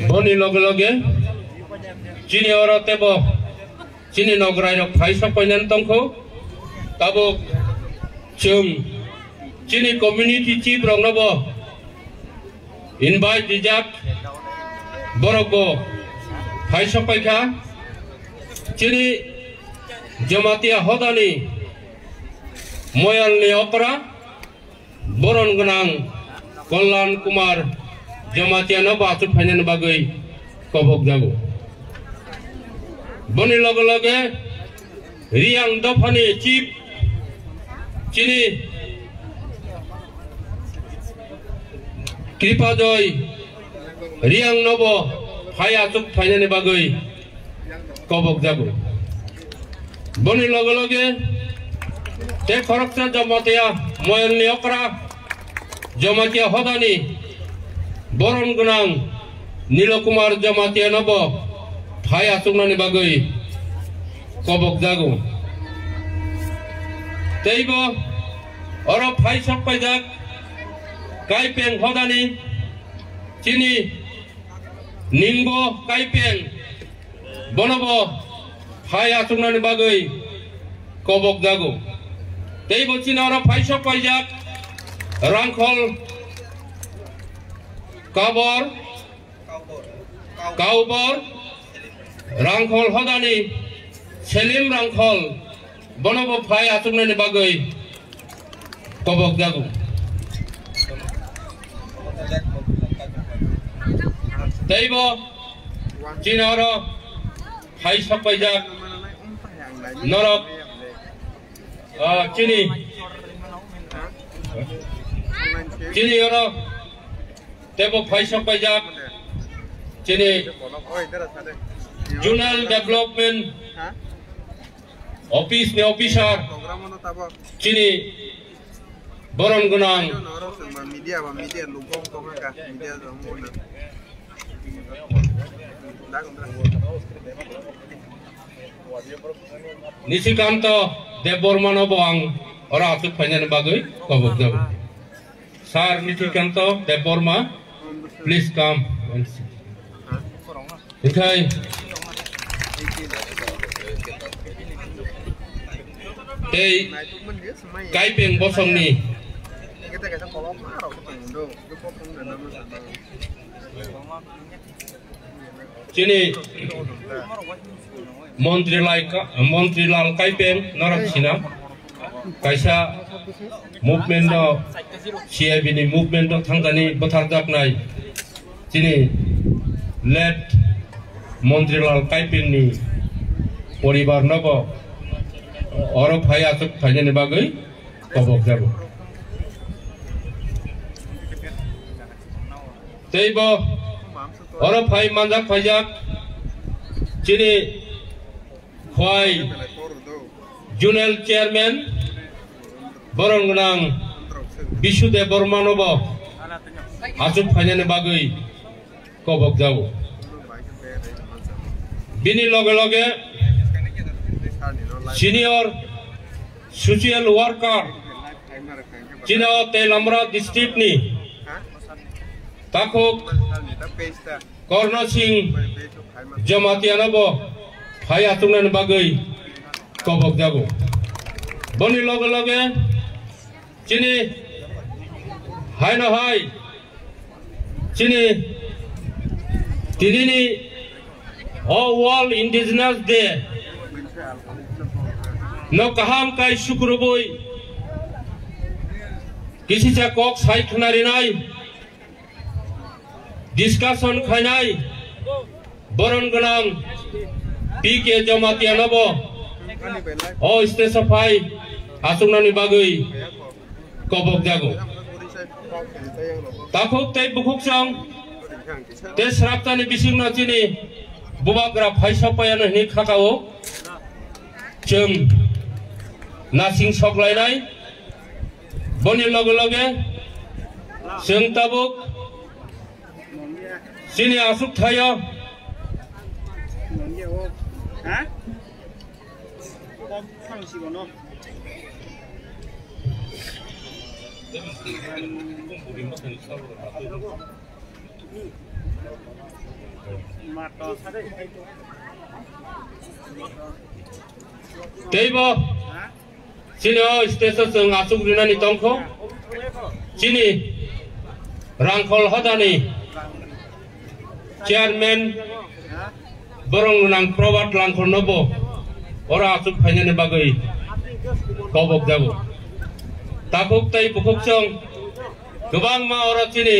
boni loge chini oro tebo chini nograi rok phai sapoinan tongkho tabo chung chini community chief rok nobo invite dijak borokbo phai sapaikha chini jamatia hodani moyal ni opera boron gunang Kollan Kumar jamatia no batu phainen bagai kobok jago boni loge riang dofani chief chini kripa joy riang nobo phaya chuk phainen bagai kobok jago boni loge te khoroksa jamatia moyal ni opera jamatia hodani boron gunang Nilokumar jamatia nobo phaya sungnani bagai kobok jago teibo oro phai sakpaijak kaipeng hodani chini ningbo kaipeng bonobo phaya sungnani bagai kobok jago teibo chini oro phai sakpaijak Rangkhol Kaubor Rangkhol hodani Selim Rangkhol bonobo phai asumnani bagai kobok jago teibo chinoro phai sapaijak norok chini oro tebo phai sapaijak chini Junal Development Office ni officer chini boron gunang Nisikanto Debormano boang ora atuk phainen bagai kobok jago Sir Nisikanto Deborma please come and sit okay tei kaipeng bosong ni chini Montreal kaipeng norak sina kaisa movement no CIB ni movement no thangani batharjak nai chini let Montreal kaipeng ni poribar nobo oro phai atuk phainen bagai kobok jago teibo oro phai manjak phaijak chini khwai Junal chairman boron gunang Bishudev Bormanobo asuk phainen bagai kobok jago bini loge senior social worker chino Telamra district ni takok Korno Singh jamatia nobo phai atungnan bagai kobok jago boni loge chini hai no hai chini tidini all world indigenous day no kaham kai shukruboi kisi cha kok sai khnari nai discussion khainai boron gunang PK jamatia nobo o specify asungnani bagai kobok jago takok tei bukuk sang te sraptani bising no chini bubagra phai sapayano ni khakao chung nasing soklainai boni loge chung tabuk chini asuk thayo Teibo sini stesen seng asuk dinani tongko sini rangkol hadani chairman borong nang prowat rangkol nobo ora asuk phanyane bagai kobok jabo tabuk tai bukuk song gobang ma ora sini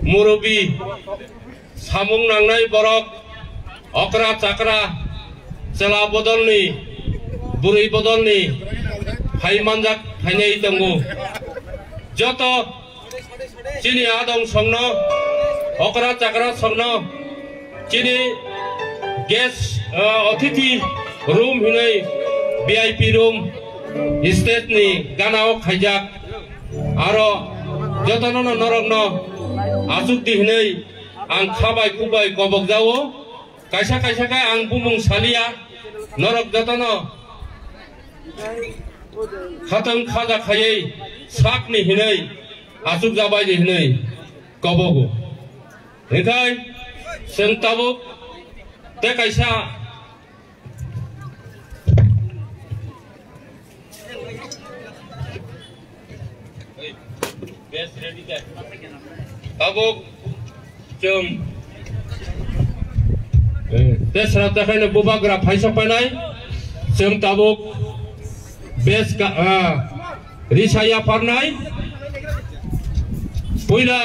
murubi samung nangnai borok okra chakra sela bodolni buri bodolni hai manjak hainai tongo joto sini adong songno okra chakra songno sini guest অতিথি room hinai VIP room stage ni ganao khaijak aro jotono norogno asuk di hinai ang khabai kubai kobok jawo kaisa kaisa kai ang bumung salia norok jotono khatam khaja khayai sak ni hinai asuk jabai di hinai kobogo ekai sentabuk te kaisa tabuk jom tes rata kena bubagra paisa panai sem tabuk bes ka risaya parnai puila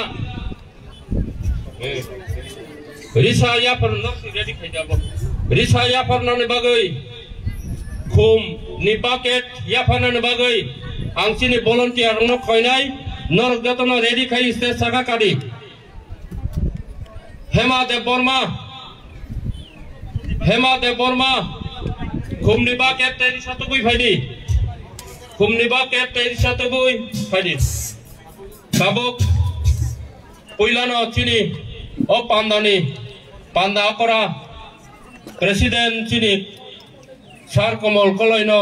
risaya parnok ready khajabo risaya parnane bagai khum ni bucket ya parnane bagai angchini volunteer no khoinai norok jotono ready khai stage saka kadi Hema de Borma khumni bucket teri satugui phaidi khumni bucket teri satugui phaidi sabuk puilano chini o pandani panda akora president chini sar komol koloino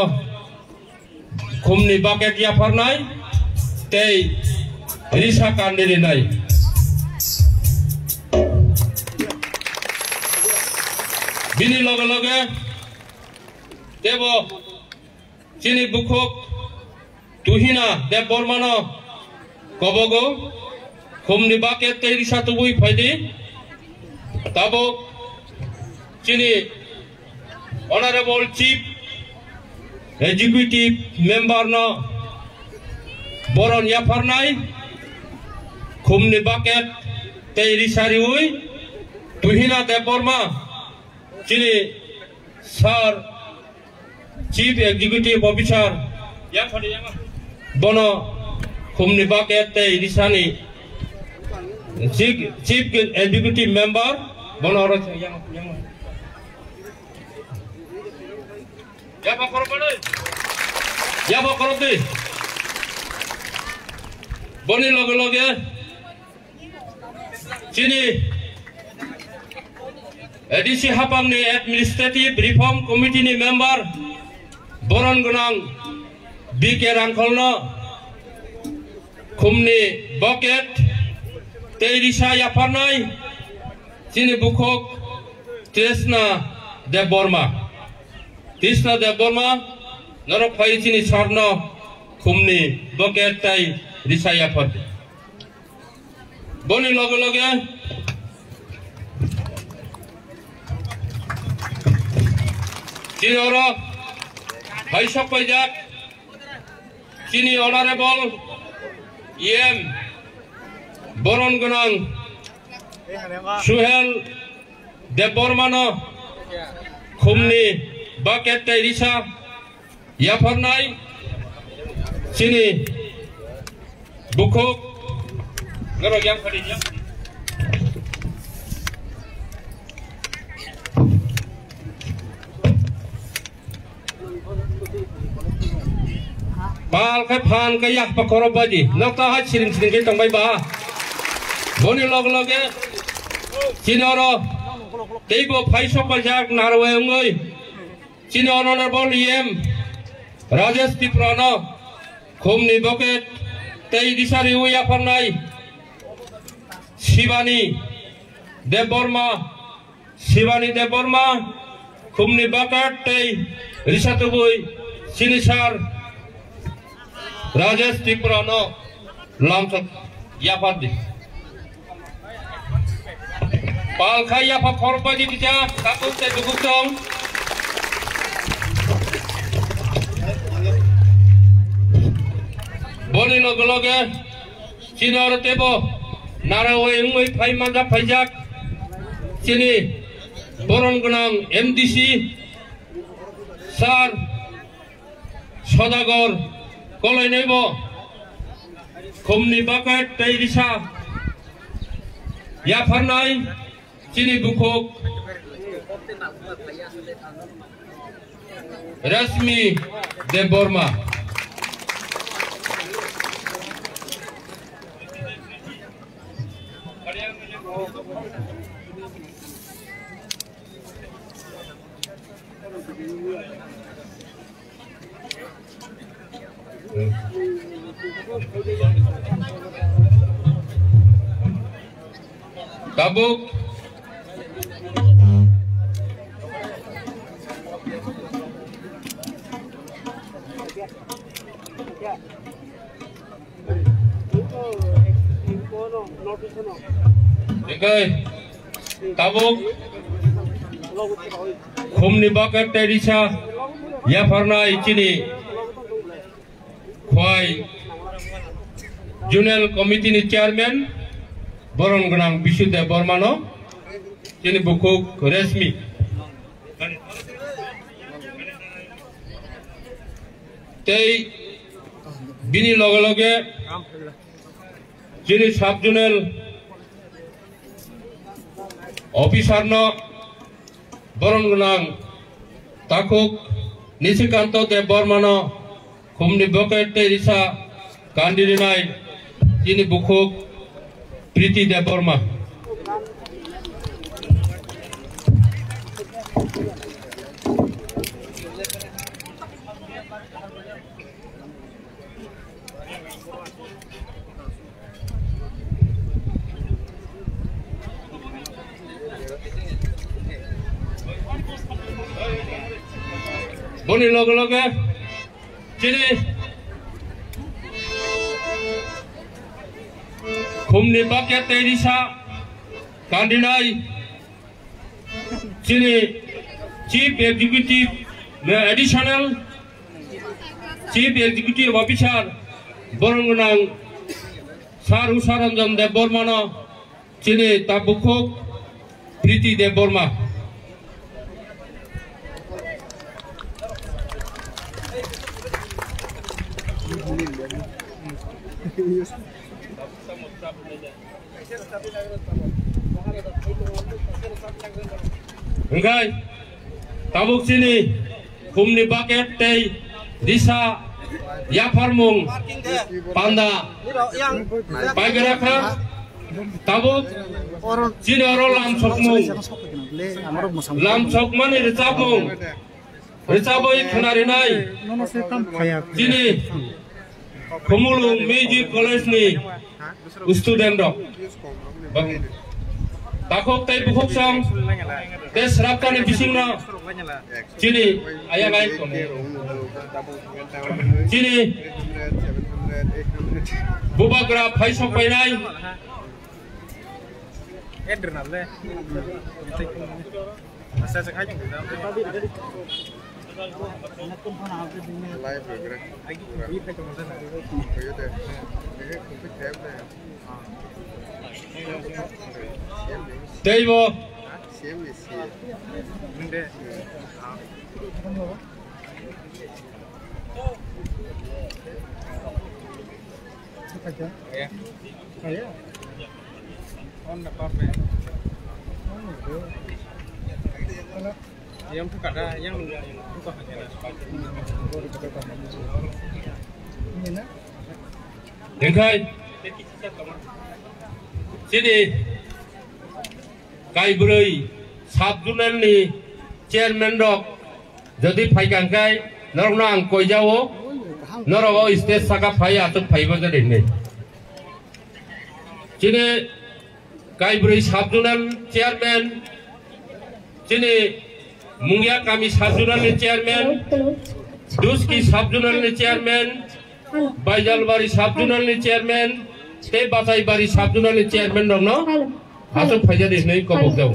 khumni bucket ya farnai tei risa kandiri nai bini loge loge debo chini bukhok tuhina de bormano kobogo khumni bucket tei risa tubui phaidi tabo chini honorable chief executive member no boron ya farnai khumni bucket tei risari ui tuhina de borma chini sir chief executive officer ya phadi yama bono khumni bucket tei risani chief executive member bono ro yama ya bakoro bade ya bakoro de boni loge loge chini ADC Hapang ni administrative reform committee ni member boron gunang BK Rangkolno khumni bucket teirisa ya parnai chini bukhok Tresna de Borma norok phai chini sarno khumni bucket tai risa ya par boni loge loge chini oro haisok pajak chini honorable EM boron gunang Suhel Debormano khumni bucket tai risa ya farnai chini bukhok ngaro yang phadi ya Pal kai phan kai yak pakoro baji nokta ha siring siring kai tongbai ba boni log loge chinoro teibo phaisok pajak narwe ongoi chino honorable EM Rajesh Tiprano khumni bucket tei disari uya parnai Shivani Deborma Shivani Deborma, Kumni Bakat, Rishatubui, Sinisar, Rajesh Tiprano, Lamsat Yapadi. Palkaya Pakorpadi Tija, Takut Tedukutong. Boni Logologe, Chinor Tebo, Naraway, Paimanda Pajak, Chini, Borongunang, MDC, Sar, Sodagor, Kolonebo, Kumni Bakat, Tairisa, Yafarnai, Chini Bukok, Rasmi Deborma. Tabuk Tabuk Kumni Bakat Terisa Yafarna Ichini Khwai Junior Committee ni Chairman Borongunang Bishude Bormano Chini Bukuk Resmi Tei Bini Logologe Chini Sub-Junior Officer no Borongunang Takuk Nisikanto de Bormano Kumni Bakat Terisa Kandirinai Chini Bukuk Priti Deborma. Boni logo Chini Kumni Bakat Terisa Kandinai Chini Chief Executive Additional Chief Executive Officer Borongunang Saru Saranjan Debormana Chini Tabukok Priti Deborma. Engkai Tabuk sini Kumni Bakat Tei Disa Yafarmung Panda Paigeraka Tabuk sini orang Lam Sokman Rizabung Rizaboi Kanarinai sini Kumulung Meiji College ni student dok Takok tay bukok sang tes rapkan ni bising na sini ayang ay sini bubagra paisok painay Teibo yang buka dah, yang buka hanya. Engkai, sini kai beri Sub-Junior ni chairman dok, jadi paikan kai, norang koi jauh, norang stage saka pai atau pai baca ini. Sini kai beri Sub-Junior chairman Sini Mungia kami subjunal chairman, Duski subjunal chairman, Baijalbari subjunal chairman, Te Batai Bari subjunal chairman dong no? Asuk fajar di sini kau bukau.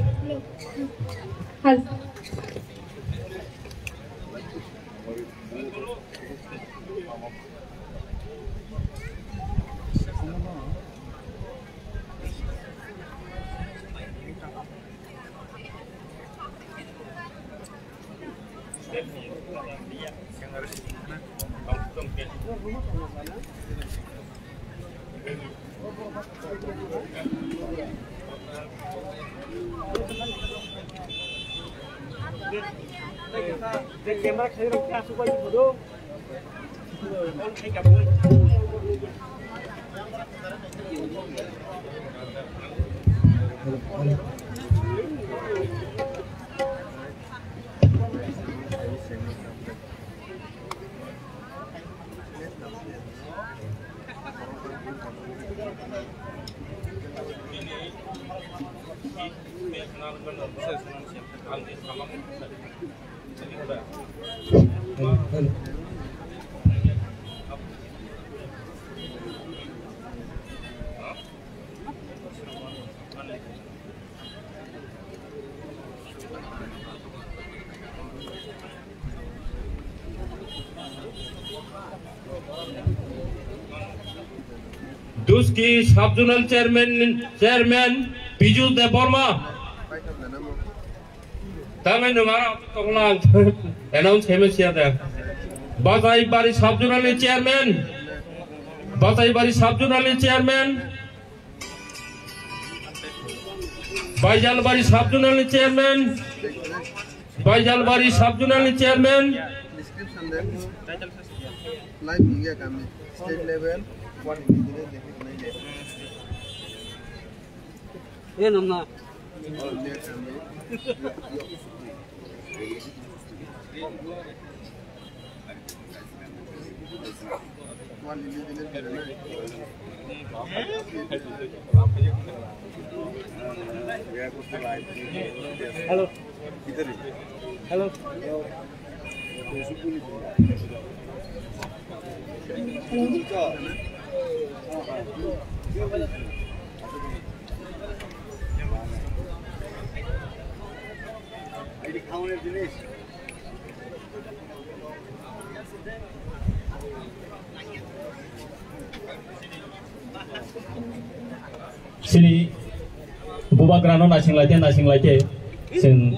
Camera saya nak kasih kau foto. Duski subjunal chairman Piju Deborma. Tama numara tonglang announce kami siapa? Batai Bari subjunal chairman, Batai Bari subjunal chairman, Baijalbari subjunal chairman, Baijalbari subjunal chairman. Description then live media kami state level what engineer Ye namna. all there kami one engineer Hello. Hello. Sini buba grano nasing lagi sen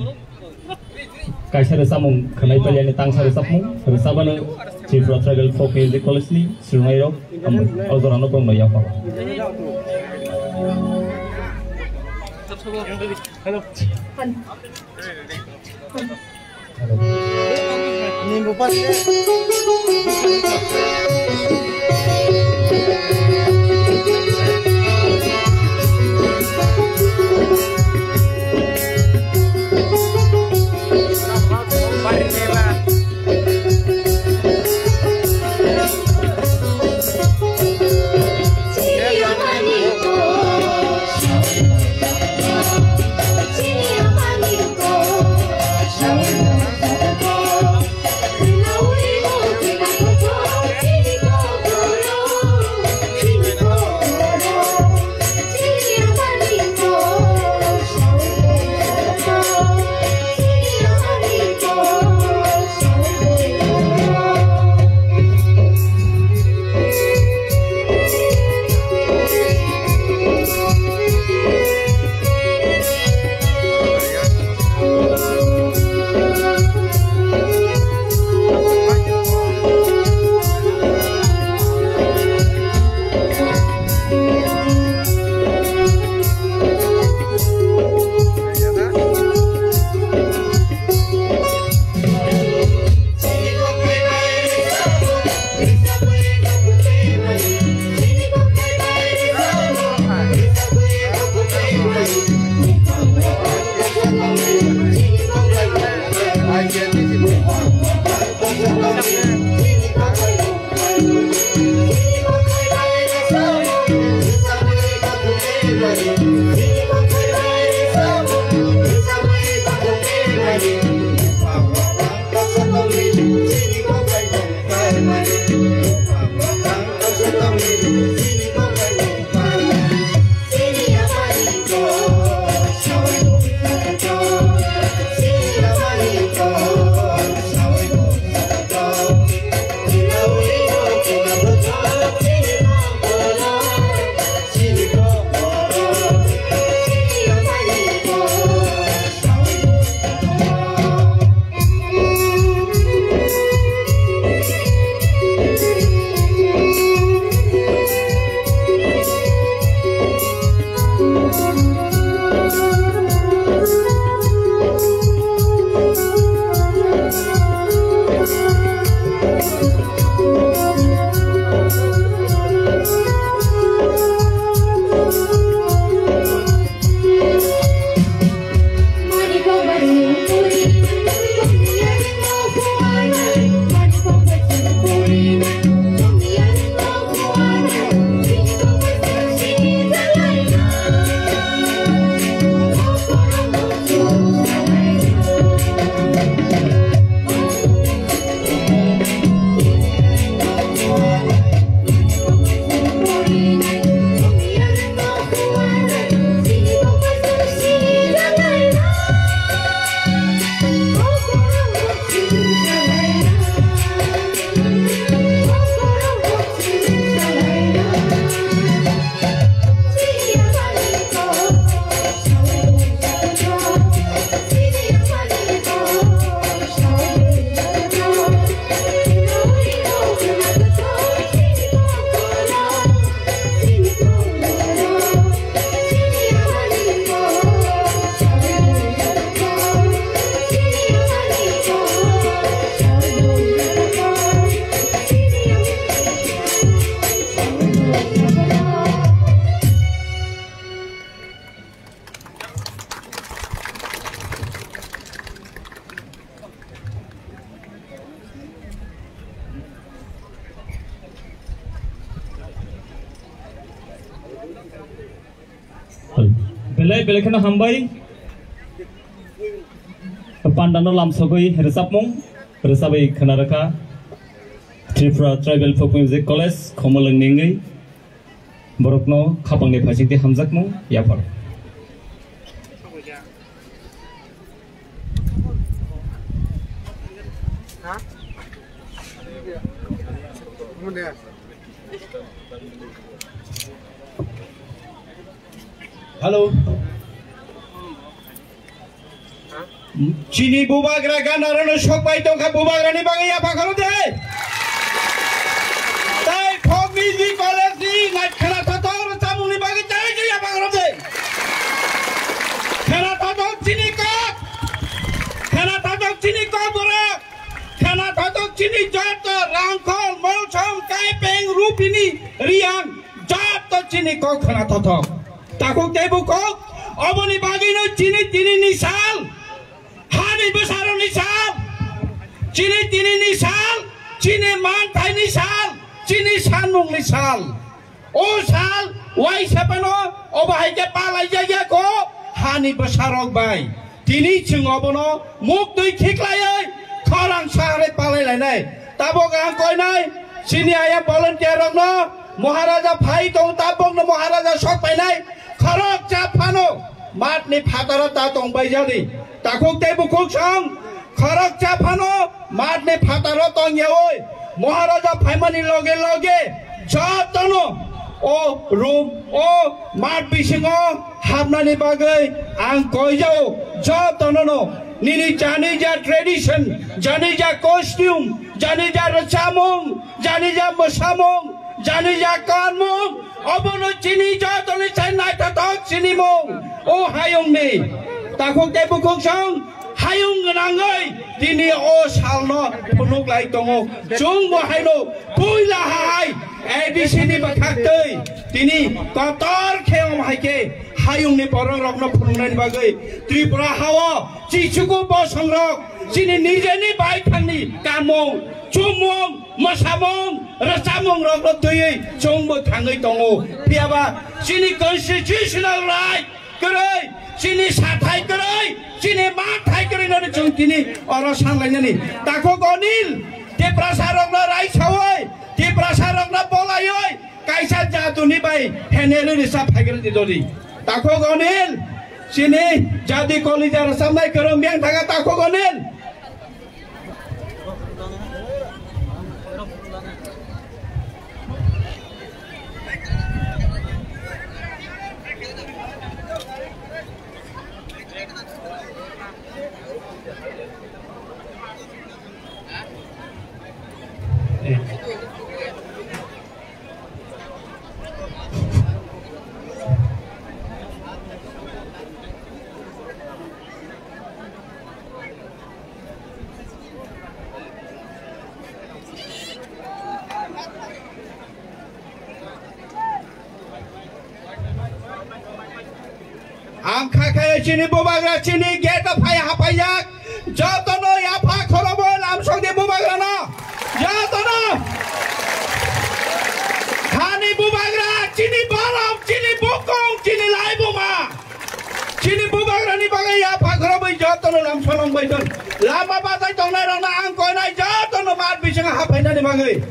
kaisar samung kenai pilihan tang sari samung sabana chief of travel folk music college Surmairo Aldorano pun maya apa Hello. ini bupat Belai belakana hambai Pandano lamsogoi resapmung resabai khanaraka Tripura Tribal Folk Music College Khomolang ningai borokno khapangni phasingti hamjakmung yapar Halo. Cini bubagra ganarano shokpai tongka bubagra ni bangai apa kalau deh? Tai folk music college ni ngai khana tator samung ni bangai tai je apa kalau deh? Khana tator cini kok borak, khana tator cini jatuh rangkol molchom kaipeng rupini riang jatuh cini kok khana tator. Takut tebu kok, aboni bagi no cini nisal, hani besar nisal, cini nisal, cini mantai nisal, cini sanung nisal, oh sal, wai siapa no, obahai ke palai jaga ko, hani besar obai, cini cengobono, muk tui kiklai, korang sahare palai lainai, tabok angkoi nai, cini ayam volunteer no, Maharaja Phai tong tabok no Maharaja Sok painai. Kharok Japano, matni fatara ta tong bayadi. Takuk te bukuk sang, Kharok Japano, matni fatara tong yaoi. Maharaja Phaimani loge, Jatono, o room, o mat bisingo, hamnani bagai, ang koyo, Jatono no. Nini janija tradition, janija costume, janija racamong, janija masamong, janija karmong. Abono cini jatuh ni saya naik tatok cini mong, oh hayung ni, takut te bukuk sang, hayung ngangai, dini oh salno punuk lai tongo, jung mo hayno, puila hai, di sini bakak tei, dini kotor keom haike, hayung ni porong rok no punuk nai bagai, Tripura hawa, cicuku bosong rok, sini nije ni baik ni, kamong, cumong, masamong, rasamong rok tui, cumbo tangai tongo, piaba, sini constitutional right, kerai, sini satai kerai, sini matai kerai nari cung kini orang sanglainya ni, takut konil, di prasarok na rai sawai, di prasarok na bolayoi, kaisa jatuh ni bay, henelu ni sapai kerai tidori, takut konil, sini jadi kolija rasamai kerum yang tangga takut konil. Angka kaya cini bubagra cini geta paya hapayak jatono ya pa khorobo lamsong di bubagra no jatono hani bubagra cini baram cini bokong cini lai buma cini bubagra ni bagai ya pa khorobo jatono lamsong baidon lama batai tongnai rona angkoi nai jatono mat bisang hapai na ni bagai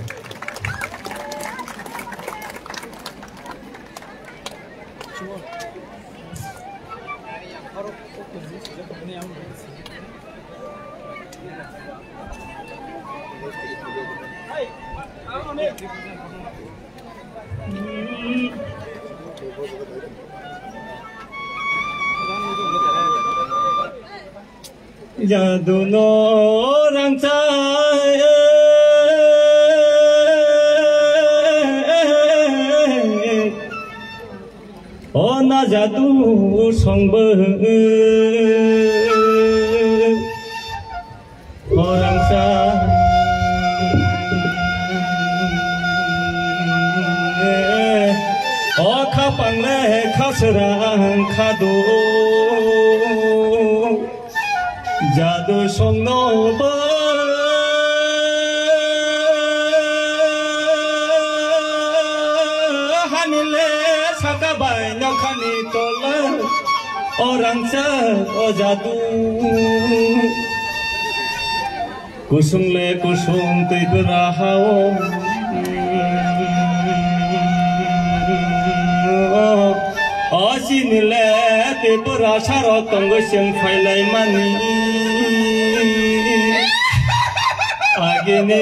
Jadu no orang cai, oh na jadu songbe orang cai, oh kapang le kaserang kado. Jadu song no ba hanile saka bai na khani tola orang jadu kusung le kusung tui berahau asin le te berasaro tonggo sing failai mani agene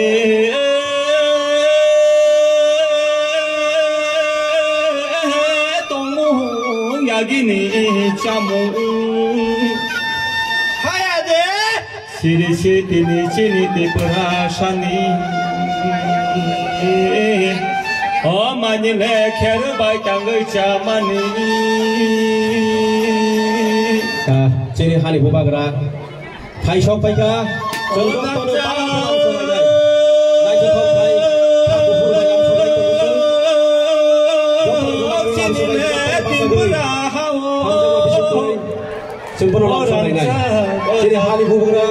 gini camu hayade siri siri cini te perasani oh mani le kher bai tanggai camani ciri hari bubagra thai shop pai ka jongkong tono palang palang sonai nai nai jongkong thai aku pura yang sonai to sempurna langsung ini. Jadi hari bubagra,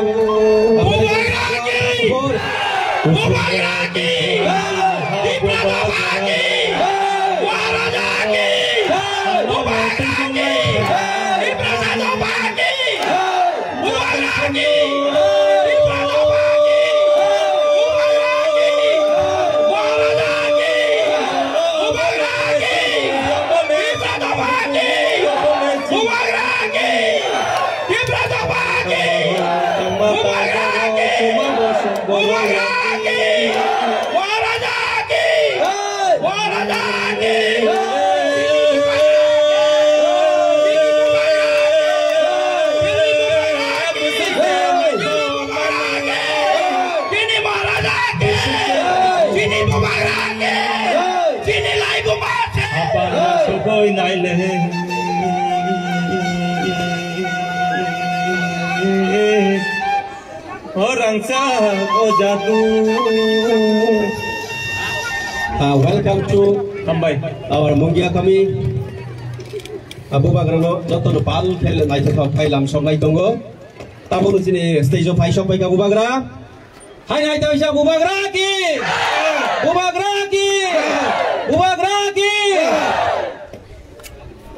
orang jadu. Welcome to our Mungia kami. Abu Bagrano joto pal khel nai thok phai lam song nai tongo. Tamu sini stage of shop pai ka Abu Bagra. Hai nai ta Abu Bagra ki.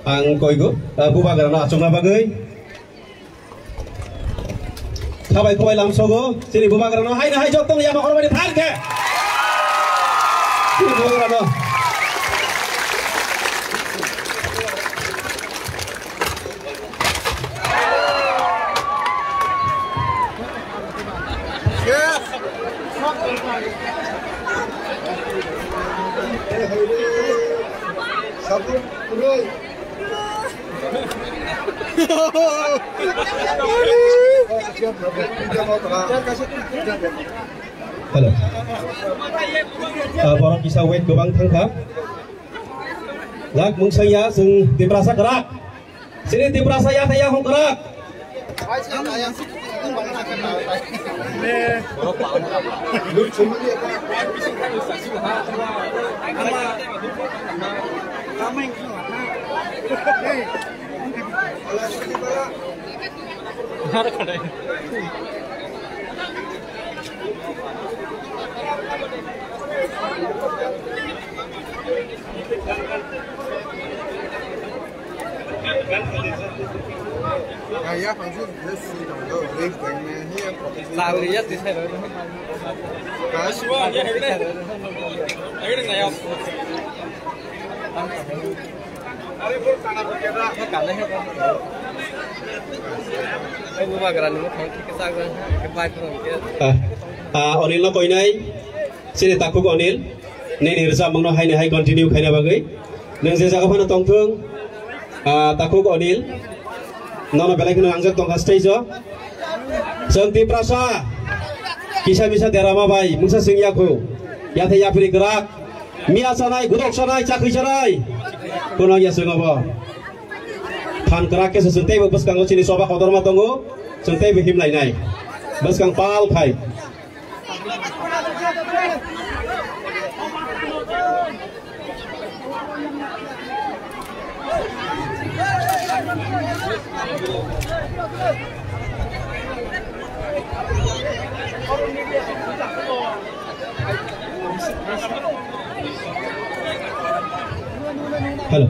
Ang koi go Abu Bagra na achung na bagai. Kabai kabai lam sogo sini Abu Bagra no hai na hai jotong ya makor bani thal ke. Sini Abu Bagra no. Halo. Borok kisah wet gobang tangkap. Lag mung saya sing tibrasa gerak. Sini tibrasa ya tayang hong gerak. Ya,反正这系统都有那个呢，哪里也只才能，还希望也还得，还得那样。Onil no koi nai, sini takuk onil, ni nirsa mangno hai ni hai continue khai na bagai, neng se jaga phana tongthung, takuk onil, nono belai kena angjak tongka stage jo, senti prasa, kisah bisa derama bai, mungsa singyaku, ya the ya piri gerak, mia sanai, gudok sanai, cakri sanai, kono ya singapa, pan gerak ke sesentai bus kang sini soba kotor matongo, sentai behim lai nai, bus kang pal khai. Halo.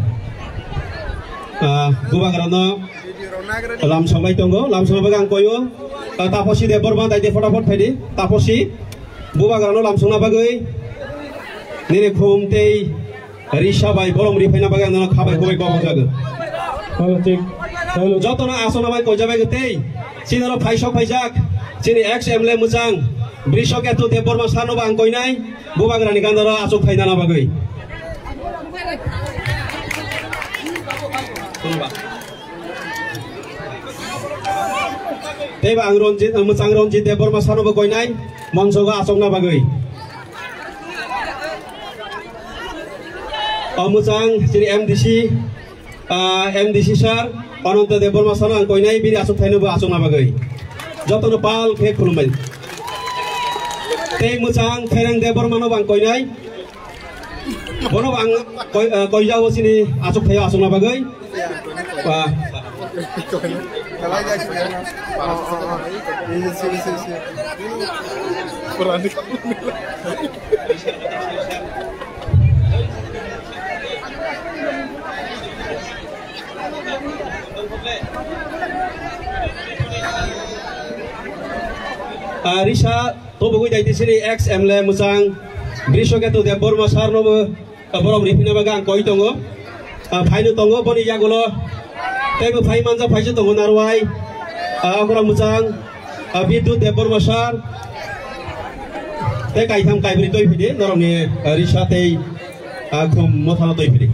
Bubagrano lamsong bai tongo lamsong bagai ang koyo taposi de borban dai de fotafot faidi taposi bubagrano lamsong na bagai nini khum tei risha bai bolom ri faina bagai nana khabai kobai bawa jaga jotona asona bai koi jabai tei sinalo phaisok phaijak sini XML mujang brisok etu de borban sano bang koi nai bubagrani gandaro asok faina na bagai Teba ang ronjit ang musang ronjit debor masano bagoy nai mongsoga asong na bagoy. Musang sini MDC sar ononto debor masano ang koy nai bini asok thaino ba asong na bagoy. Jotono pal ke khulumai. Te musang khereng debor mano bang koy nai. Bono bang koy jawo sini asok thayo asong na bagoy. Wah. Kalau aja sih ya. Iya. Berani. Risha to bugui dai sini XML musang brishoke to de borma sarno borom rifina bagang koi tongo phainu tongo boni yagulo tebe phai manja phaise tongo narwai agora musang bidut de borma sar te kai tham kai bri toi pide noromni Risha tei khum mothana toi pide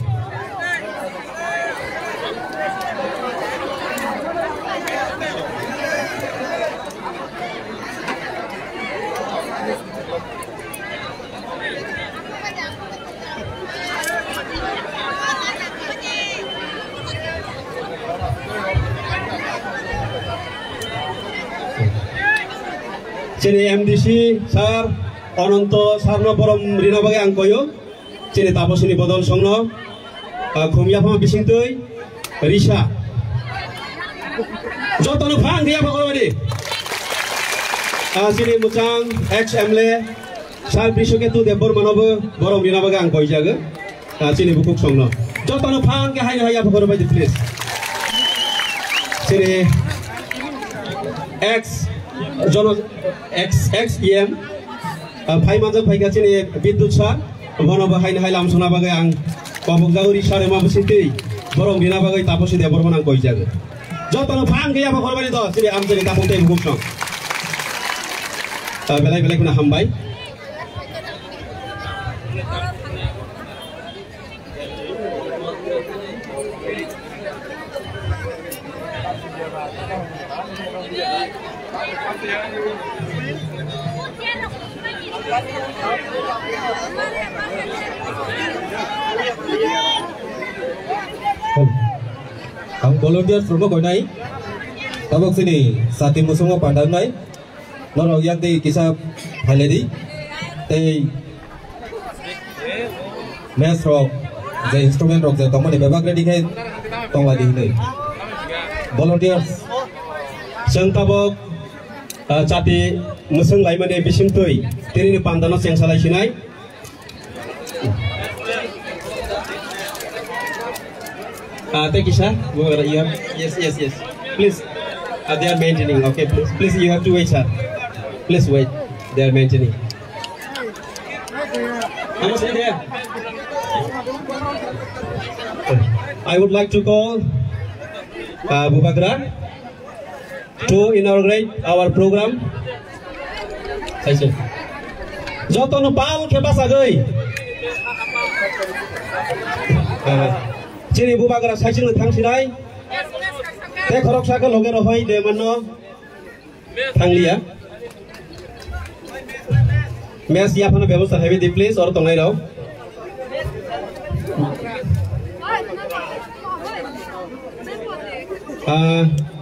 Sini MDC sar ononto sarno borom rina bagai angkoyo sini tapos ini bodol songno khumya phama bising tui Risha jotono phang dia bakor badi sini musang XML sar bishoke tu debor manobo borom rina bagai angkoy jaga sini bukuk songno jotono phang ke haya bakor badi please sini Jono XEM phai manjak phai gachini bidut sa bono bahai hai lam sona bagai ang pabuk gauri sare ma busiti borong dina bagai taposi de borman ang koi jaga jotono phang ge ya bakorbani to sini am jeni tapung tei hukum song belai kuna hambai Ang volunteer from ko nai tabok sini sati musungo pandan nai norong yang tei kisah haledi tei mass rock the instrument rock the company bebak ready hai tong ladi nai volunteers sengtabok chati musung lai mane bising tui tini pandano seng salai sinai thank you, sir. Yes. Please, they are maintaining. Okay, please, you have to wait, sir. Please wait. They are maintaining. I would like to call Bubagra to inaugurate our program. Jotono pal kepas agai. Sini Bubagra saijing thang sinai te khorok sa ka loge rohoi de manno thanglia mes ya phana ব্যবস্থা heavy the place or tongai rao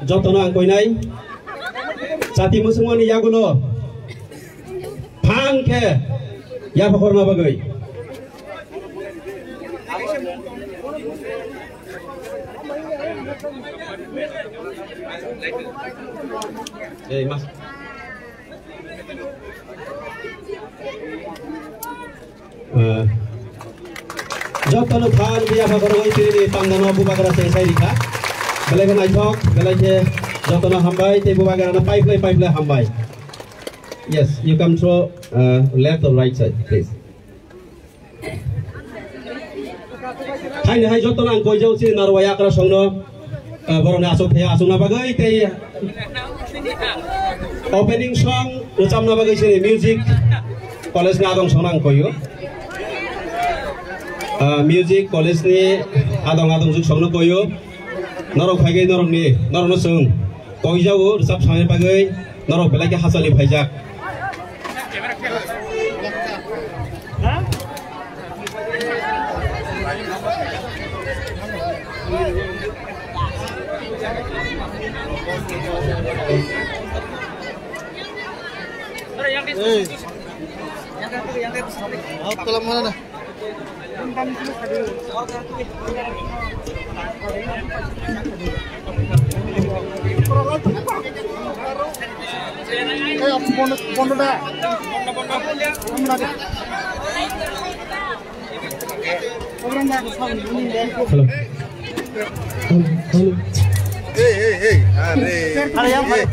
jotono ang koinai sati musungoni yagulo phang ke ya bakorna bagai mas jotono phan biya bakoroi tiri pandano Bubagra sai rika belai ke naik belai ke jatuh hambai te buba garana pipe hambai. Yes, you come through left or right side, please. Hai jatuh nang koi jauh sini narwaya kera songno baru asok ya asok napa gay te opening song ucap napa gay sini music college ngadong song nang koyo. Music college ni adong juk song no koyo. Norok pagai norok ni norok no sung koi jauh ucap song pagai norok belai ke hasali pajak. Kalau mana dah? Pondok dah. Hello. Hey, ada yang mana?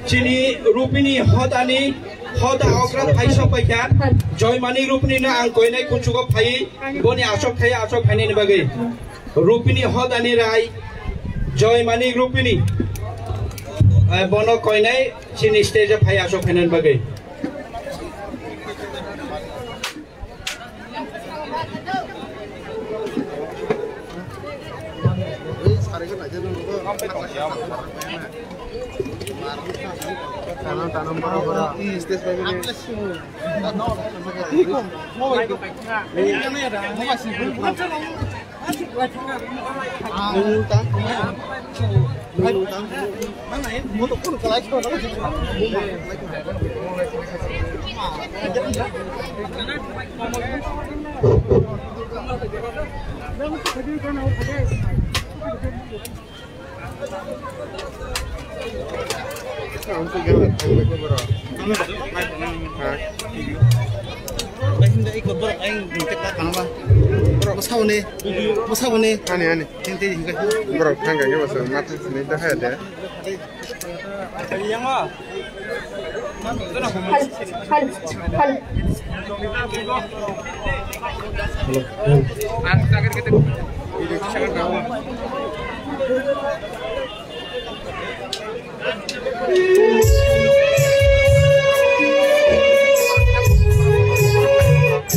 Cini rupini hodani hoda ograt hai sopai kan joy mani rupini na angkoi nai kunchugo phai boni asok phai ni bagai rupini hodani rai joy mani rupini bono koi nai cini stage phai asok phai ni bagai tanam para stage untuk jalan Hindi ikut bro, aing dekat apa? Bro, masau nih, Aneh. Tinti juga. Bro, kan gak masuk mati sini dah ada. Yang mah.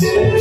Yeah.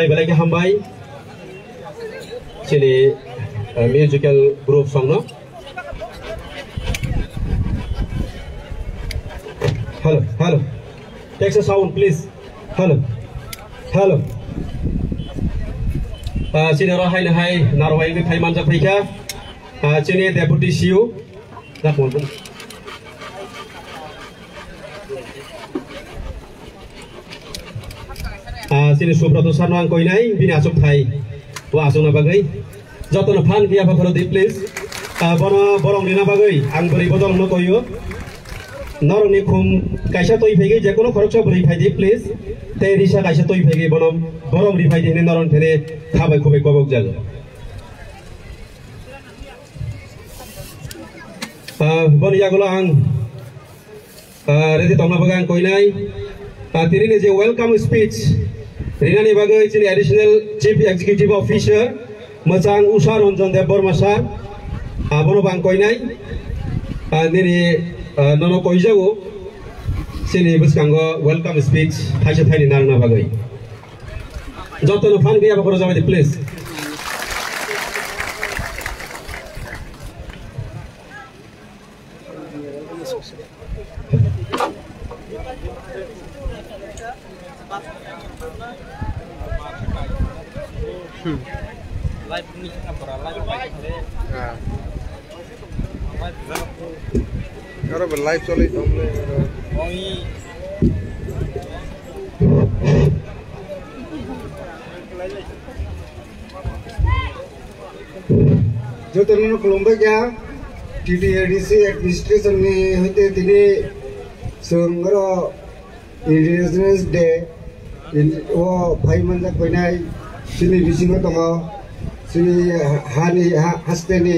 belai ke hambai sini musical group song no. Hello. Take a sound please. Hello. Sini rohai nahai narwai ke thai manjak thai kha. Sini deputy CEO. Dah pun. Sini Subrato Sarwang koinai bini asuk thai. Wa asuk na bagai. Jotono fan kia pakhoro di please. Bono borong dina bagai. Ang beri bodol no koyo. Norong ni khum kaisa toi phegi je kono khoroksa beri phai di please. Te risa kaisa toi phegi bonom borong ri phai di ne norong thene khabai khobai kobok jal. Bon yagulo ang ready tomna bagang koinai. Tiri ni je welcome speech. Rina ni bagai chini additional chief executive officer Macang Usar Onjon Debor Masar. Bono bang koinai. Nini nono koijago sini buskango welcome speech thaise thaini narna bagai. Jotono fan kia bakoro jamai please. Live ni apa live Kalau berlive solid हमने जो तेरे कोलंबो क्या TDADC administration में होते तिने संगरो indigenous day वो भाई मंजक बनाई सिनी बिसिंगो तंगो सिनी हानी हस्तेनी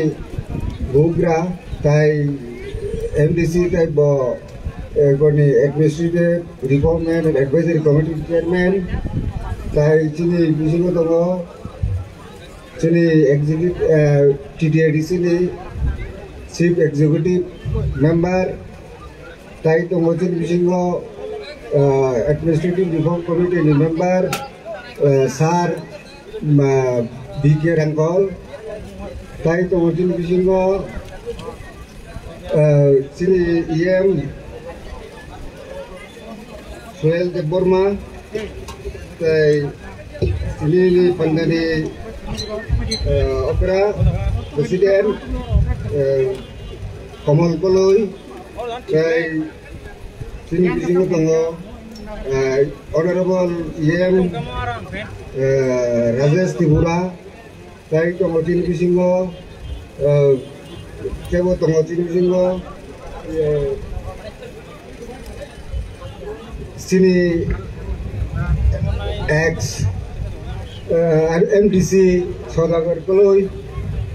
गोग्रा ताई MDC type goni administrative reformment and advisory committee chairman tai chini bisingo tongo chini executive TDADC ni chief executive member tai tongo chini bisingo administrative reform committee ni member sar BK Rangkol tai tongo chini bisingo sini IM Soel de Borma tai sini pandani opera presiden Kamal Koloi tai sini bisingo tongo honorable IM Rajesh Tibura tai tongo sini bisingo Kebo tongo chini bisingo sini ex MDC Saudagar Koloi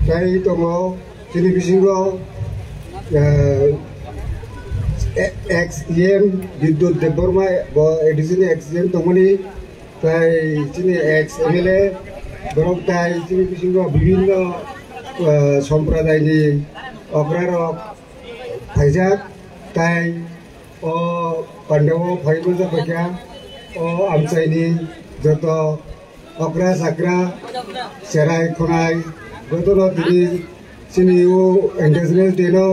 tai tongo chini bisingo ex IM Bidut Deborma bo edisini ex IM tongoni tai chini ex MLA borok tai chini bisingo bibinno সম্প্রদায় ni অগ্রারক ফাইজাক তাই ও পান্ডব ফাইবজ বক্যা ও আমচাইনি যত অগ্রা সাকরা সেরাই খনাই গতন দিনি সিনি ও engagement দেনো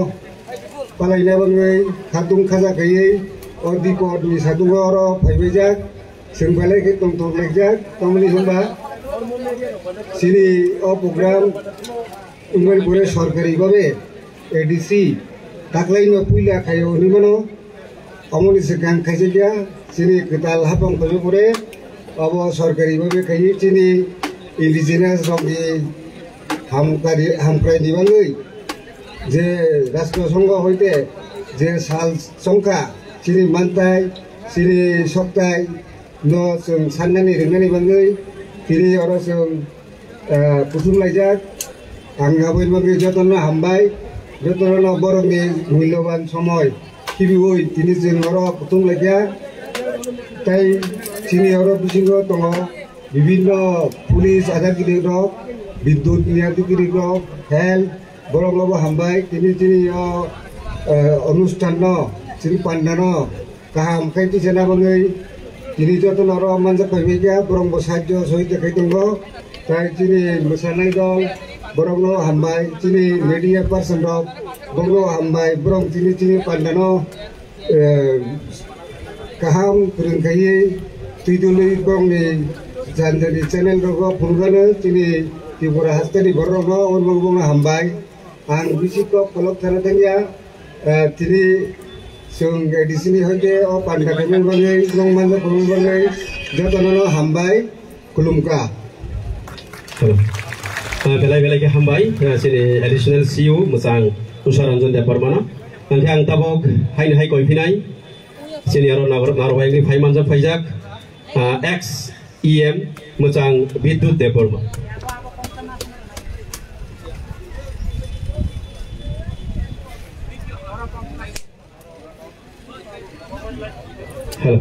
পালাইনা বঙ্গৈ খাতুং Khwaja গयै Adi কোডনি সাদুং or ফাইবজাক সিংবালে K Tang Tang লেকজাক তমনি সম্বা Sini O programme उंगल पूरे सरकारी भावे ADC ताकलाइन पुइला खायो निमनो अमनि से गां खाइसे क्या सिनी कताल हापं खजो पूरे अब सरकारी भावे खाइ सिनी इंडिजिनस रंगी हामप्राय दिबांगै जे राष्ट्र संघ होइते जे साल संख्या सिनी मानताय सिनी सप्ताय न जों साननानै रोंनानै बांगै सिनी अर जों पुथुम लाइजाक आंगाबो बागै जतन हामबाय जतन बरंनि मूल्यवान समय किबिवै तिनि जों अर पुथुम लाइजा ताई सिनी अर बिसिंगो दङ विभिन्न पुलिस आधारगिरि रक विद्युत नियादिगिरि रक हेल्थ बरंलबो हामबाय तिनि অনুষ্ঠান sini pandano kaham kai ti jana bangai ini joto noro manja pemija borong bosajo soite kai tunggo tai sini besanai dol borong no hambai sini media person dol borong hambai borong sini pandano kaham kurang kai tidului borong ni jandari channel rogo purgana sini tibura hastani borong no on borong hambai ang bisiko kolok tanatanya sini sung di sini hode o panda kami bangai long manda kami bangai joto nono hambai kulumka. Belai ke hambai sini additional CU musang usaranjon de permana nanti ang tabok hai koi pinai sini aro narobai ni phai manja phaijak XEM musang bidut de permana. Hello.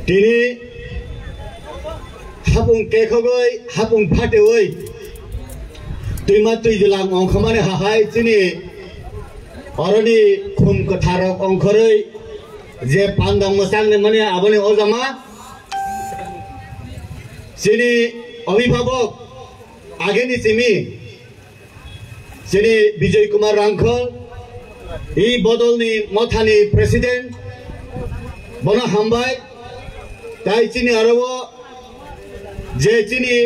Tini hapung kekogoi hapung phatewoi tuima tui jelang ongkhamane hahai tini oroni khum katharok ongkhoroi je pandang mosang ne mane abone ojama sini অভিভাবক আগেনি চিমি sini Bijay Kumar Rangkhol I bodolni mothani president bona hambai tai chini arawo je chini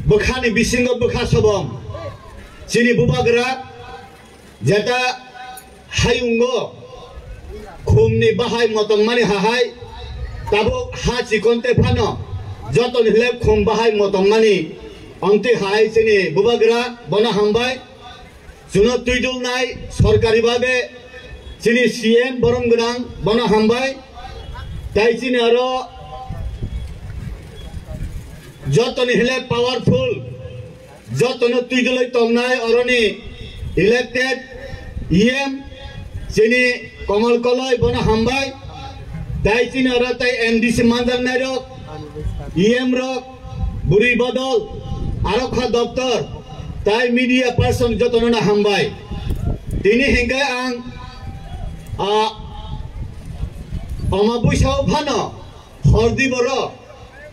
bukhani bisingo bukha sobom chini bubagra jeta hayungo khumni bahai motom mani hahai tabo ha chikonte phano joton hile khum bahai motom mani onti hai chini bubagra bona hambai Juno tuidul nai sorkari babe sini CM borong genang bona hambai tai sini aro joton hile powerful joton tuidulai tomnai oroni elected EM sini komal koloi bona hambai tai sini aro tai MDC mandal nai rok EM rok buri bodol aro kha daftar tai media person jotona hambai tini hingga ang amabushau phano hordi boro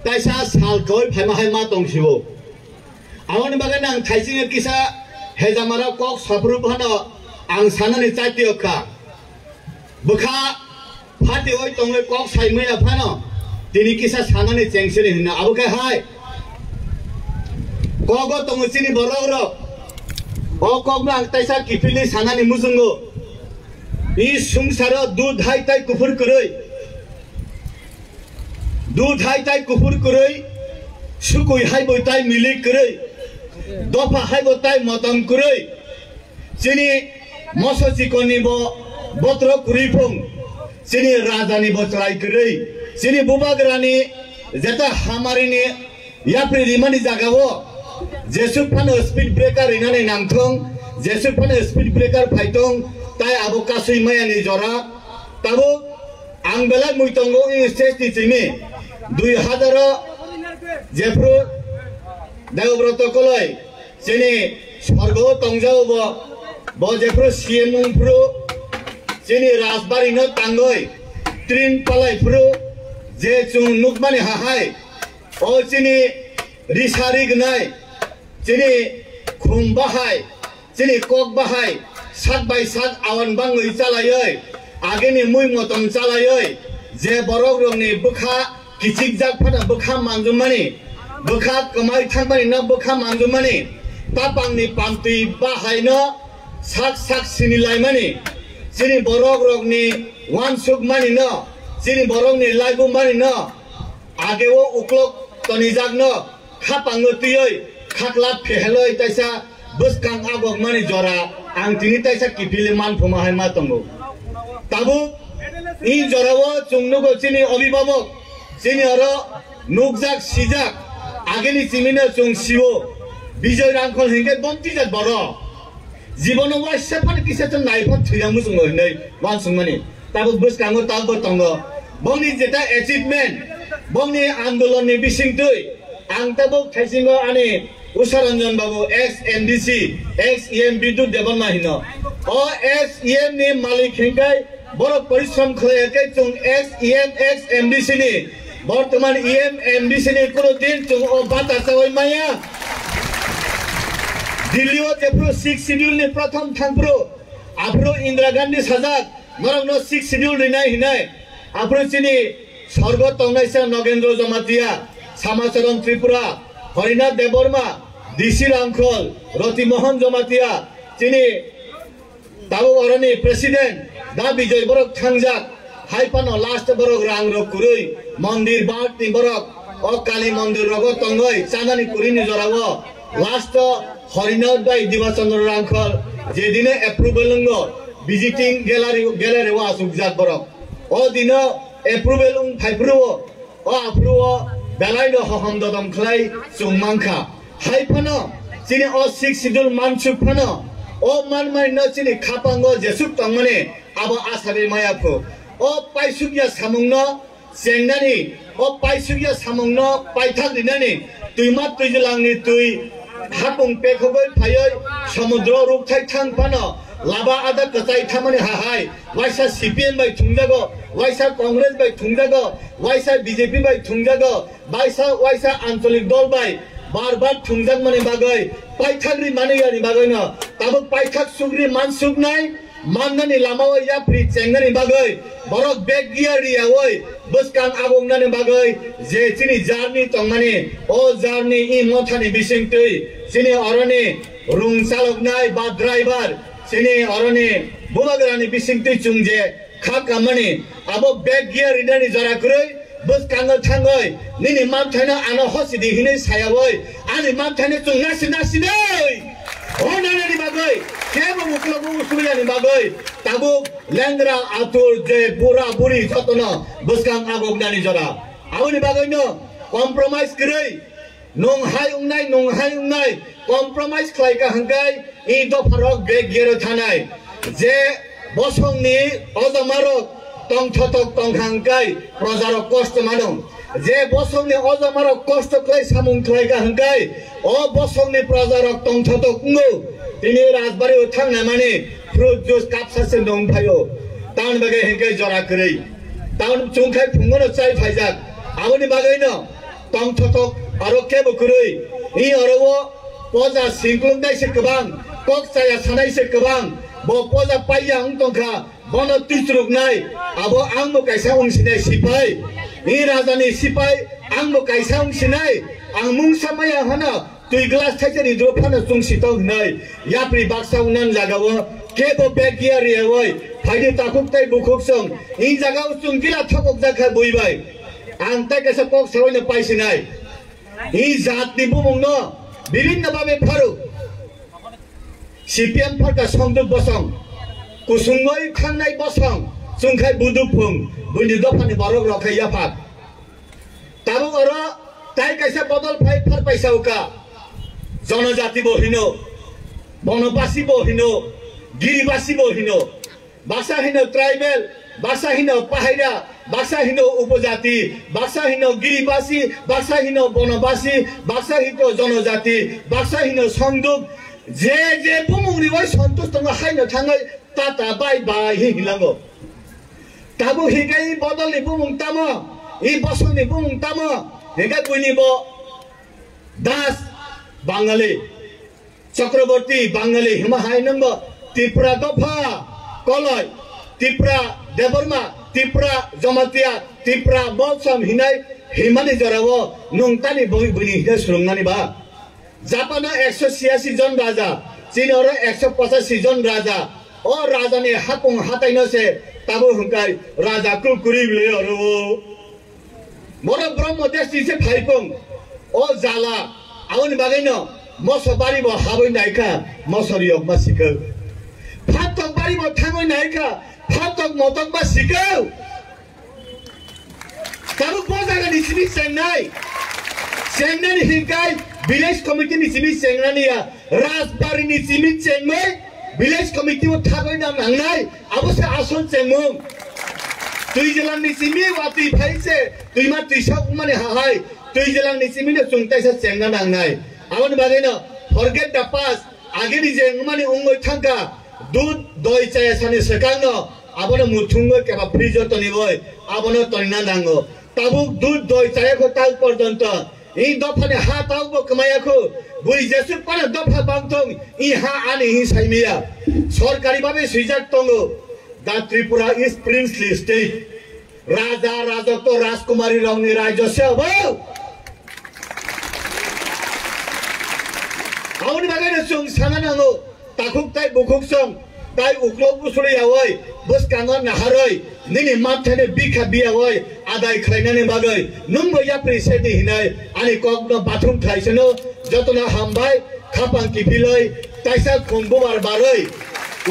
taisa salkoi phaimahai ma tongsibo awani bagan ang thaising kisa hejamara kok sapru phano ang sanani chatiokha bukha phati oi tongle kok saimaya phano tini kisa sanani chengseni hina abukai hai kogo tongo sini bororo o kogna taisa kipili sanani musungo I sungsaro dud hai tai kufur kuroi sukui hai botai milik kuroi dopa hai botai motam kuroi sini moso chikoni bo botro kuripong sini rajani bo chlai kuroi sini bubagrani jeta hamarini yapri rimani jagabo Jesu pano speed breaker inane namthong Jesu pano speed breaker phaitong tai abo kasui maya ni jora tabo ang bela muitongo in stage ti chimi 2000 jefro daobroto koloi sini sorgo tongjao bo jefro CM pro sini rasbari no tangoi trin palai pro je chung nukmani hahai o sini risari gnai sini khum bahai sini kok bahai sat by sat awan bangui chalayoi ageni mui motom chalayoi je borok rongni bukha kichik jak phana bukha manjumani bukha kamai thangmani na bukha manjumani tapangni pamti bahai no sak sini laimani sini borok rongni wan suk mani no sini borokni laibu mani no ageo uklok tonijak no khapango tuyoi khakla pheheloi taisa buskang agok mani jora ang tini taisa kipili man phumahai ma tongo tabu I jorawo chungnugo chini obhibabok chini aro nukjak sijak ageni chimina chung siwo Bijay Rangkhol hingke bonti jat boro jibono wa sepan kiseton naipot thiyang musung nei wan sungmani tabu buskango tabu tongo bongni jeta achievement bongni andolon ni bising tui ang tabuk thaisingo ani उषारंजन Babu x MDC x EM विद्युत देबरमा हिनो ओ x EM नि मालिक हिंगाय बरक परिश्रम खलायकै चुं ex EM ex MDC नि वर्तमान ईएम एमडीसी नि कुनो दिन चुं ओ बाता सवै माया दिल्लीओ जेप्रो 6 शेड्यूल नि प्रथम थांप्रो आप्रो इंदिरा गांधी सजाक मरंगनो 6 शेड्यूल रिनाय हिनाय आप्रो चिनि स्वर्ग तंगाइसा नगेन्द्र जमातिया सामाचरण त्रिपुरा हरिनाथ देवबर्मा डीसी रांखल रतिमोहन जमातिया चिनी ताबो अरनि प्रेसिडेंट दा विजय बरक थांजाक हाइपानो लास्ट बरक रांग रो कुरुई मंदिर बात नि बरक ओ काली मंदिर रगो तंगय चांदानी कुरिनि जरावो लास्ट हरिनाथ बाई दिवाचंद्र रांखल जे दिने अप्रूवल लो विजिटिंग गैलरी वा सुजात बरक ओ दिन अप्रूवल फाइप्रो ओ अप्रूव बेलाइनो हहम ददम खलाई सुमांखा हाइफानो चिनि ओ 6 शेड्यूल मानसुफानो ओ मानमाय न चिनि खापांगो जेसुक तंगमने आबो आसाबे मायाफो ओ पाइसुगिया सामुंनो सेंनानि ओ पाइसुगिया सामुंनो पाइथाक दिनानि तुइमा तुइजलांनि तुइ हापुं पेखबै फायै समुद्र रुपथाय थांफानो लाबा आदा कचाई थामने हाहाय वाइसा सीपीएम बाय थुंजागो वाइसा कांग्रेस बाय थुंजागो वाइसा बीजेपी बाय थुंजागो वाइसा आंचलिक दल बाय बार थुंजाग माने बागै पाइथाग्रि मानेयानि बागैनो ताबो पाइथाक सुग्रि मानसुगनाय माननानि लामाव याफ्रि चेंनानि बागै बरक बेगियारिया ओय बसकां आगंनानि बागै जे चिनि जारनि तंमाने ओ जारनि इ मथानि बिसिंतै चिनि अरनि रुं चालकनाय बा ड्राइभार चिनि अरनि बुमाग्रानि बिसिंतै चुंजे खाकामनि आबो बेगियार इदानि जराख्रै बसकांगो थांगै निनि मानथायना आनो हसिदि हिनै सायावै आनि मानथायना चुंनासि नासिनै होनानि बागै केबो मुखलबो उसुबिदानि बागै ताबो लेंग्रा आतुर जे बुरा बुरि जतन बसकां आगोगनानि जरा आबोनि बागैनो कम्प्रोमाइज करै नंहाय उंनाय कम्प्रोमाइज खालायगा हंगाय इ दफारक बेगियार थानाय जे बसंनि अजमारक तंथतक तंखांगाय प्रजारक कष्ट मानो जे बसंनि अजमारक कष्ट खाय सामुं खालायगा हंगाय ओ बसंनि प्रजारक तंथतक नो तिनि राजबारि थांना माने फ्रुट जुस कापसासे दंफायो टाउन बागे हेंगाय जरा करै टाउन चुंखाय फुंगनो चाय फायजाक आबोनि बागैनो तंथतक आरो केबो करै इ अरवो पजा सिंगलुंनायसे गोबां कक चाया सानायसे गोबां बो पजा पाइया अंतंखा बन तिसरुगनाय आबो आंबो कायसा उंसिनाय सिपाय इ राजानि सिपाय आंबो कायसा उंसिनाय आं मुंसामाया हना तुइ ग्लास थाइसेनि द्रफानो चुंसितौ हनाय याप्रि बाक्सा उनान जागावो केबो बेगियारि ओय फाइदि ताकुकताय बुखुकसं इ जागाव चुंगिला थकक जाखा बुइबाय आं ताय कायसा कक सावयनो पाइसिनाय इ जातनि बुमुंनो विभिन्न भावे फारु सीपीएम फरका संदुक बसं कुसुंगै खांनाय बसं चुंखाय बुदुफुं बुनि दफानि बारक रखाय याफाक ताबो अर ताय कायसा बदल फाइ फार पैसाउका जनजाति बहिनो बनबासी बहिनो गिरिबासी बहिनो बासाहिनो ट्राइबल बासाहिनो पाहाइरा बासाहिनो उपजाति बासाहिनो गिरिबासी बासाहिनो बनबासी बासाहिनो जनजाति बासाहिनो संदुक जे बुमुंनि वाय सन्तोष तंग हायनो थाङै ताता बाय बाय हिलांगो ताबो हिगाय बदलनि बुमुं तामो इ बसंनि बुमुं तामो हेगाय बुनिबो दास बांगाली चक्रवर्ती बांगाली हिमा हायनंगो त्रिपुरा दफा कलय त्रिपुरा देबर्मा त्रिपुरा जमातिया त्रिपुरा बलसम हिनाय हिमानि जरावो नंतानि बुनि हिगाय सुरुंनानि बा जापान 186 जन राजा चीन 185 जन राजा और राजा ने हापुं हाताइनो से ताबो हुंकाय राजा कुकुरी ले अरो मोर ब्रह्म देशनि से फाइपुं ओ जाला आउन बागैनो मसबारि बो हाबै नायका मसरियो मासिको फातक बारि बो थाङै नायका फातक मतक मासिको ताबो बजागा निसिनि सेंनाय हिंकाय विलेज कमिटी नि सिमि सेंग्रानिया राजबारि नि सिमि चेंमै विलेज कमिटी वो थागै नाम नांनाय अबसे आसन चेंमुं तुइ जलां नि सिमि वाति फाइसे तुइ मा तुइसा माने हाहाय तुइ जलां नि सिमि ने चुंताइसा चेंगा नांनाय Awan bagayno forget the past. Agini je ngmani ungoy thangka dud doi chaya sani sekangno abono muthungo keba frijo toni boy abono tonina dango tabuk dud doi chaya ko tal porjonto এই দফানে হাত আউব কমায়াখো বুই জেসু পারে দফা বাংথং ই হা আনি হি সাইমিয়া সরকারি ভাবে সুইজার তঙ্গো দা ত্রিপুরা ইজ প্রিন্সলি স্টেট রাজা রাজত্ব রাজকুমারী রংনি রাজ্য সেব আউনি বাগানে সং সানানাঙ্গো তাকুক তাই বুকুক সং তাই উকলক বুসুলি আওয়াই বস কাঙ্গন নাহারই নিনি মাথানে বিখা বিয়াওয়াই আদাই খাইনানি বাগৈ নুমবো ইয়াপ্রি সেদি হিনাই আনি ককনো বাথরুম খাইছনো যতনা হামবাই খাপাং কিপিলৈ তাইসা খুংবুবার বারৈ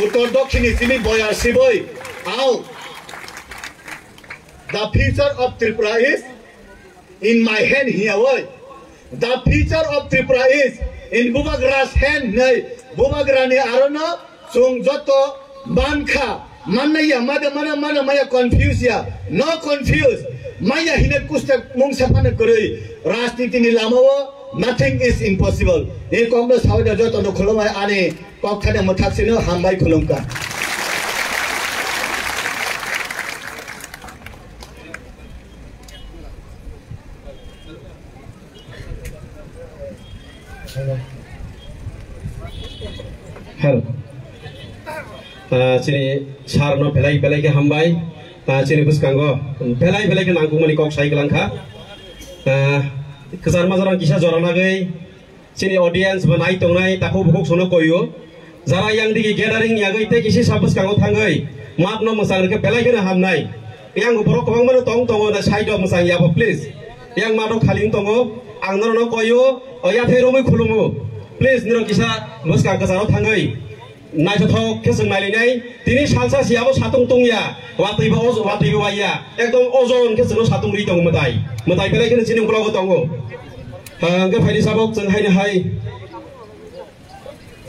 উত্তর দক্ষিণী চিনি বয়ার সিবই আও The future of Tripura is in my hand here. The future of Tripura is in Bubagra's hand. Nay, Bubagra ni arona sung joto banka manaya mana maya confuse ya. No confuse. Maya hine kusta mung sapane koroi. Rajniti ni lamawo. Nothing is impossible. Ini Congress hawda joto no kolomai ane kok thane muthaksino hambai kolomka. Hal, cini sarno pelai ke hambai, cini bus kanggo pelai ke nanggung mani kok sai kelangka, kesar masaran kisah joran lagi, cini audience benai tongai tahu bukuk sono koyo, zara yang di gathering yang itu kisi sabus kanggo tanggai, maaf no masang ke pelai ke hamnai, yang borok kawang mana tong ada sai do masang ya please, yang maro khaling tongo, angnar no koyo, ya thero mai khulumu. Please, nirong kisah muska kesaro tanggai. Nai jothok keseng nai linai. Tini salsa siapa satung tung ya. Wati ba ya. Ekdom ozon keseng satung ri tong metai. Metai pelai kena sini pulau ketongo. Hangga fai sabok jeng hai hai.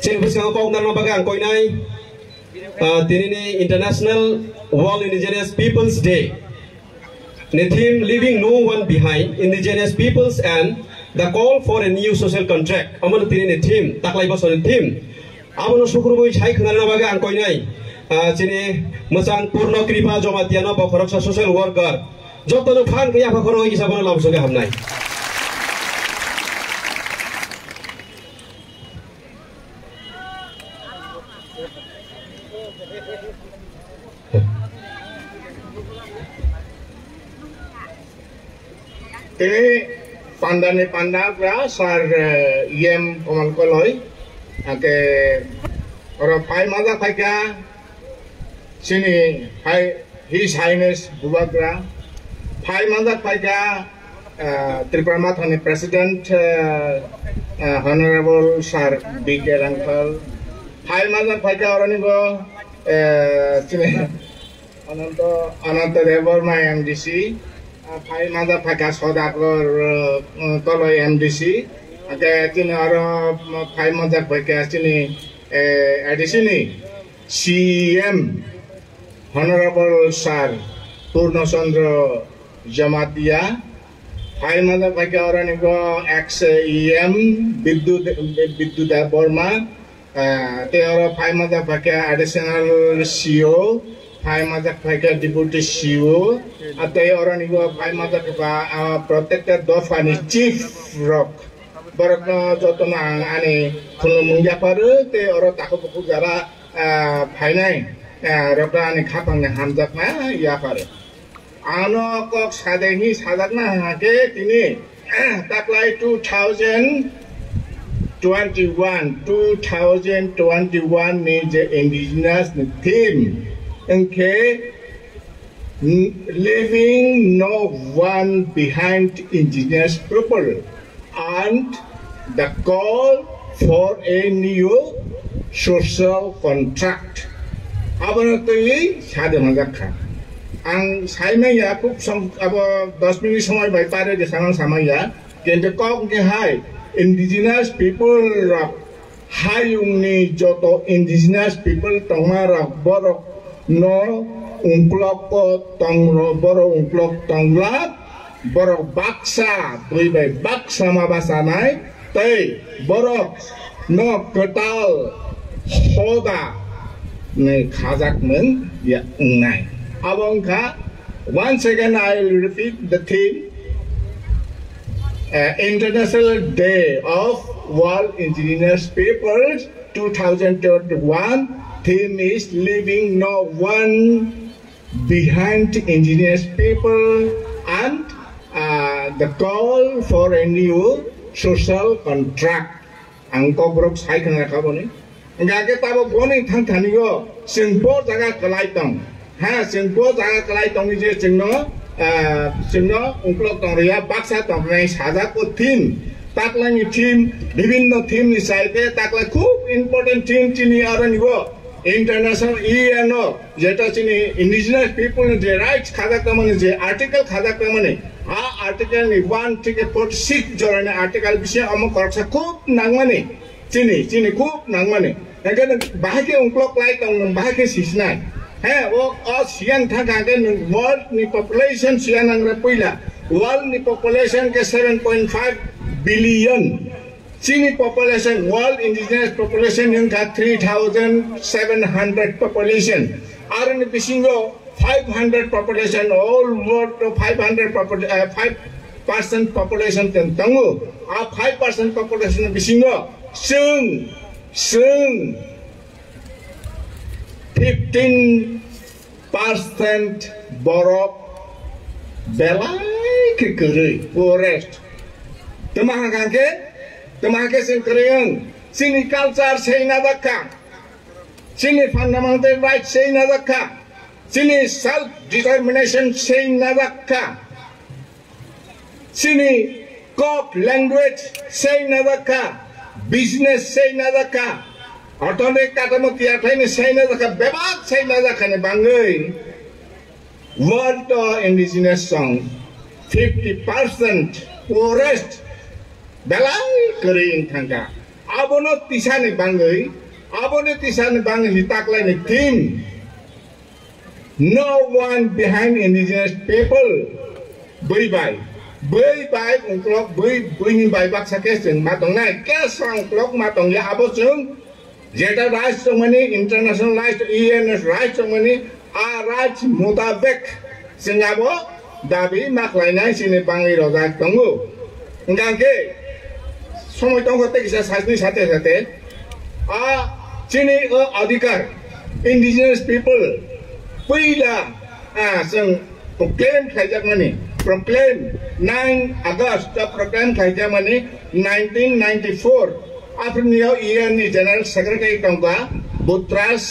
Sini muska kau nang bagang koi nai. Tini ni International World Indigenous Peoples Day. The theme leaving no one behind, indigenous peoples and the call for a new social contract. Aman tini theme, taklai basol theme. Aman sukruboy chai khnana baga angkoi nai. Chini masang purno kripa jomatiano bakhoraksa social worker. Jotono phan kaya bakoro isabono lamsoge hamnai. Ini pandane pandakra sar yem komal koloi ake ora pai mada paika sini His Highness Bubagra pai mada paika Tripura Mathani President Honorable Sir Big Uncle pai mada paika orani go sini Ananta Devarma MDC Pai mada pakai sodakor toloi MDC, ada sini orang pai mada pakai sini ada sini CM Honorable Sir Purno Chandra Jamatia, pai mada pakai orang itu ex EM Biddu Burma, te orang pai mada pakai additional CEO. Pai mada pakai deputy CEO atau orang itu pai mada pakai protected dofani chief rock barakno jotona ani khunu mungja paru te orang takut buku jara pai nai rokna ani khapang hamjak na ya paru ano kok sadengi sadak na hake tini taklai 2021 ni je indigenous theme. Okay, leaving no one behind indigenous people and the call for a new social contract. Abang tu ini saya mengatakan, ang saya ni aku abo 10 minit semua baik pada di sana sama ya. Jadi kau ni hai indigenous people hayung ni joto indigenous people tongara borok no ungklok ko tongro boro ungklok tonglat boro baksa tuibai baksa mabasanai tei borok no ketal hoda ne khajak men ya ngai abongka. Once again I will repeat the theme. International Day of World Engineers Papers 2021. Theme is leaving no one behind engineers people, and the call for a new social contract. Angko grup sai kena kaboni. Enggak kita boni thang thanigo singpo jaga kelai tong. Ha singpo jaga kelai tong je jengno उनक्लोक तंगरिया Baksa तंगने साजा को theme ताकलानी theme विभिन्न theme निसाइते ताकला खूब important theme चिनी आरन गो international ईएनओ जेटा चिनी indigenous people ने जे rights खादा कमने जे article खादा कमने आ article नि 1 থেকে 46 जरने आर्टिकल विषय अम करसा खूब नांगमाने चिनी खूब नांगमाने एगन बाहाके उनक्लोक लाई तंग बाहाके सिसनाय है वो सियान था काके वर्ल्ड नि पॉपुलेशन सियान अंग्रे पहिला वर्ल्ड नि पॉपुलेशन के 7.5 बिलियन चीनी पॉपुलेशन वर्ल्ड इंडिजिनस पॉपुलेशन यंगा 3700 पॉपुलेशन आर नि बिसिंगो 500 पॉपुलेशन ऑल वर्ल्ड 5% पॉपुलेशन तंगो आ 5% पॉपुलेशन बिसिंगो जों 15% borok belai ke kiri forest. Temahake sing kering, sini culture say nadaka, sini fundamental rights say nadaka, sini self determination say nadaka, sini cop language say nadaka, business say nadaka. Atone kata mo tiya thai sai na ka bebak sai na ka ne bangai world indigenous song 50% forest belai kering thangka abono tisane bangai hitak lai ne theme no one behind indigenous people bye bye unklok bye ni bye bak sake sing matong nai ke sang klok matong ya abo chung जेटा rights मनी international rights ईएनएस rights मनी आ rights मुताबिक सिंगाबो दाबी माखलायनाय सिने बांगि रजा दंगो इंगांगे समय तंगते किसा सासनि साथे साथे आ चिनि अधिकार इंडिजिनस पीपल पहिला जों प्रोक्लेम खायजाकमानि प्रोक्लेम 9 अगस्त proclaim खायजाकमानि 1994 After New Year, General Secretary Tongga Butras